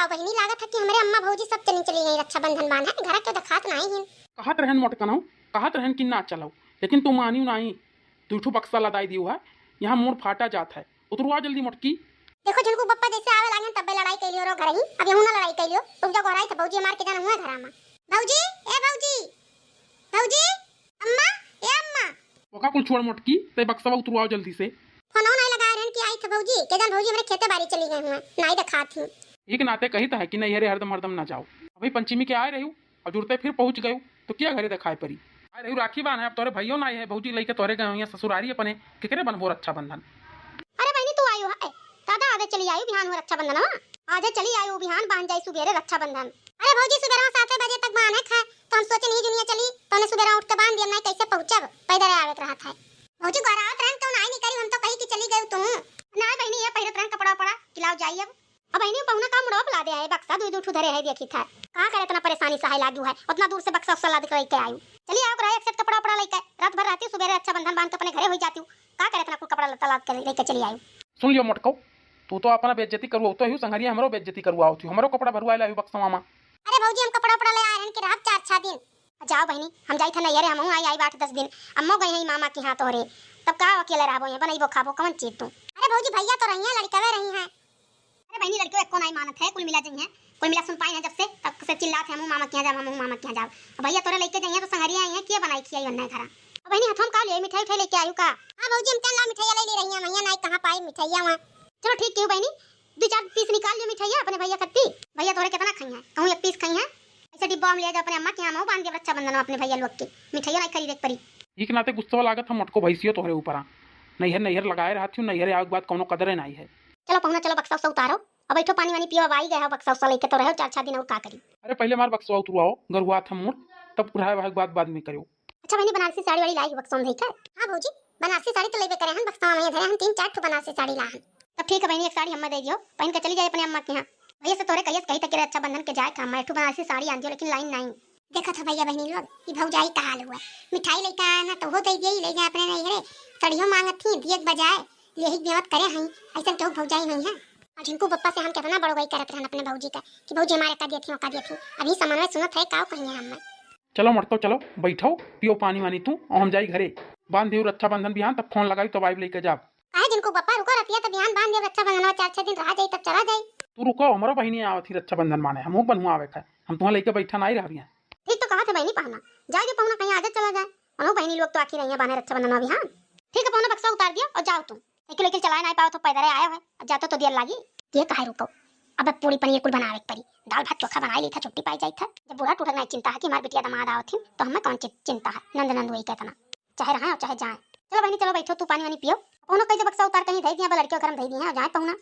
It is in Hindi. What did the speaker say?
का बहनी लागत है कि हमारे अम्मा भौजी सब चली गई रक्षाबंधन बांधे घर के दिखात नहीं है। कहत रहन मोटकनौ, कहत रहन कि ना चलो, लेकिन तू मानी नहीं। तू बक्सा लदाई दियो है, यहाँ मोर फाटा जात है। उतरवा जल्दी मोटकी। देखो झुनकू बप्पा जैसे आवे लागन तब लड़ाई कैलियो रो घर ही। अब यहू ना लड़ाई कैलियो, तुम जो घराई थे भौजी मार के जाना हुआ घरा में। भौजी ए भौजी, भौजी अम्मा ए अम्मा। ओका कुल छोड़ मोटकी, ते बक्सा उतरवाओ जल्दी से। फोनो नहीं लगा रहन कि आई थे भौजी, के जान भौजी हमारे खेते बाड़ी चली गई हुआ, नहीं दिखा थी। एक नाते कही है कि नहीं हरे हरदम हरदम ना जाओ। अभी पंचमी के आए रही और जुड़ते फिर पहुंच गए तो क्या घरे दिखाई पड़ी। आए रही राखी बांध है, अब तोरे भैया ना है भौजी लेके तोरे गए यहाँ ससुरारी अपने केकरे बनबो रक्षाबंधन। अरे बहनी तू आयो है दादा, आधे चली आई बिहान हो रक्षाबंधन हुआ, आधे चली आई बिहान बांध जाई सुबेरे रक्षाबंधन। अरे भौजी सुबेरा 7 बजे तक बांधे था तो हम सोचे नहीं दुनिया चली तो ने सुबेरा उठ के बांध दिया, नहीं कैसे पहुंचब पैदल आवे रहा था। भौजी घर आवत रहन तो नहीं करी, हम तो कही कि चली गई तू ना बहनी। ये पहिरत रहन कपड़ा पड़ा खिलाओ जाई। अब बहनी पहुना का मुड़ो ला दे आए बक्सा दूध उठ धरे है देखी था का करे इतना परेशानी सहाय लागू है, उतना दूर से बक्सा लाद के लेके आयु। चलिए आओ एक सेट कपड़ा पड़ा लेके रात भर रहती सुबह रक्षाबंधन बांध के अपने घरे हो जाती हूं। का करे इतना कपड़ा लता लाद के लेके चली आयु। सुन लियो मोटको, तू तो अपना बेइज्जती करवाओ तो संगरिया हमरो बेइज्जती करवाओ थी, हमरो कपड़ा भरवा लायु बक्सा मामा। अरे भौजी हम कपड़ा पड़ा ले आ रहन के रात 4-6 दिन। जाओ बहनी हम जाई थे नैरे, हम आई 8-10 दिन अम्मो गई है मामा के हां तोरे, तब का अकेले रहबो यहाँ बनइबो खाबो कौन चीज तू। अरे भौजी भैया तो रही है लड़कावे रही है। अरे बहनी लड़कियों एको नहीं मानत है, कुल मिला जई है कोई मिला सुन पाई है जब से तब से चिल्लात है हम मामा के यहां जा, हम मामा के यहां जा। भैया तोरे लेके जइए तो संगरिया आई है के बनाई खियाई वन्ने घरा। अब बहनी हथम का ले मिठाई उठाई लेके आयु का। हां भौजी हम तन ला मिठाई ले रही है, भैया नहीं कहां पाई मिठाइया वहां। चलो ठीक क्यों बहनी 2-4 पीस निकाल लियो मिठाइया अपने भैया कत्ती। भैया तोरे कितना खाई है, कहूं 1 पीस खाई है, ऐसे डिब्बा में ले जा अपने अम्मा के यहां बांध दे रक्षाबंधन अपने भैया लोग के मिठाइया नहीं खरीदे पड़ी। एक नाते गुस्सा लागत हम मोटको भैंसियो तोहरे ऊपर नैहर लगाए रहा थी, नैहर आग बात कोनो कदरे नहीं है। चलो पहुना चलो बक्सा उतारो, अब बैठो पानी वानी पियो, अब आई गए हो बक्सा लेके तो रहो 4-6 दिन और का करी। अरे पहले मार बक्सा उतरवाओ गरुआ था मोर, तब कुराए वाह बात बाद में करियो। अच्छा बहनी बनारसी साड़ी वाली लाई बक्सा में देकर। हां भौजी बनारसी साड़ी तो लेबे करे हम बक्सा में धरे हम 3-4 ठो बनारसी साड़ी ला हम। तब ठीक है बहनी एक साड़ी हम्मा दे दियो, पहन के चली जाए अपने अम्मा के यहां। भैया से तोरे कहिए कही तक के रक्षाबंधन के जाए का मैं ठो बनारसी साड़ी आन दियो, लेकिन लाइन नहीं देखा था भैया बहनी लोग कि भौजाई का हाल हुआ। मिठाई लेके आना तो हो दे दिए ले जा अपने नहीं सड़ियों मांगत थी दियक बजाए यही देवत करे हई ऐसा तो भौजाई हई है। और जिनको पप्पा से हम कितना बड़ गई करत रहन अपने भौजी का कि भौजी हमारे का दिए थी अभी सामान में सुनत है का कहिए हम। चलो मरतो चलो बैठो पियो पानी वानी तू और हम जाई घरे बांध दियो रक्षाबंधन बिहान, तब फोन लगाई तो बाइब लेके जा। काहे जिनको पप्पा रुको रतिया तो बिहान बांध दियो रक्षाबंधन 4-6 दिन रह जाई तब चला जाई। तू रुको हमरो बहिनी आवत थी रक्षाबंधन माने, हम बनवा आवे का, हम तुहा लेके बैठा नहीं रह रही। ठीक तो कहा था बहनी पहना जाए जो पहुना कहीं आगे चला जाए, और बहनी लोग तो आखिर रही है बाने रक्षाबंधन अभियान। ठीक है पहुना बक्सा उतार दियो और जाओ तुम, लेकिन चला नहीं पाओ तो पैदल आया है जातो तो देर लागी। ये काहे रुको, अब पूरी पनीर कुल बनावे पड़ी, दाल भात चोखा बना ली था, छुट्टी पाई जाई था। जब बूढ़ा टूटा नहीं चिंता है कि हमारे बिटिया दामाद आवत थी तो हमें कौन चिंता है, नंद वही कहता ना चाहे रहे और चाहे जाए। चलो बहनी चलो बैठो तू पानी वानी पियो, पहुना कहीं बक्सा उतार कहीं दे दिया लड़कियों घर में दे दिए और जाए पहुना।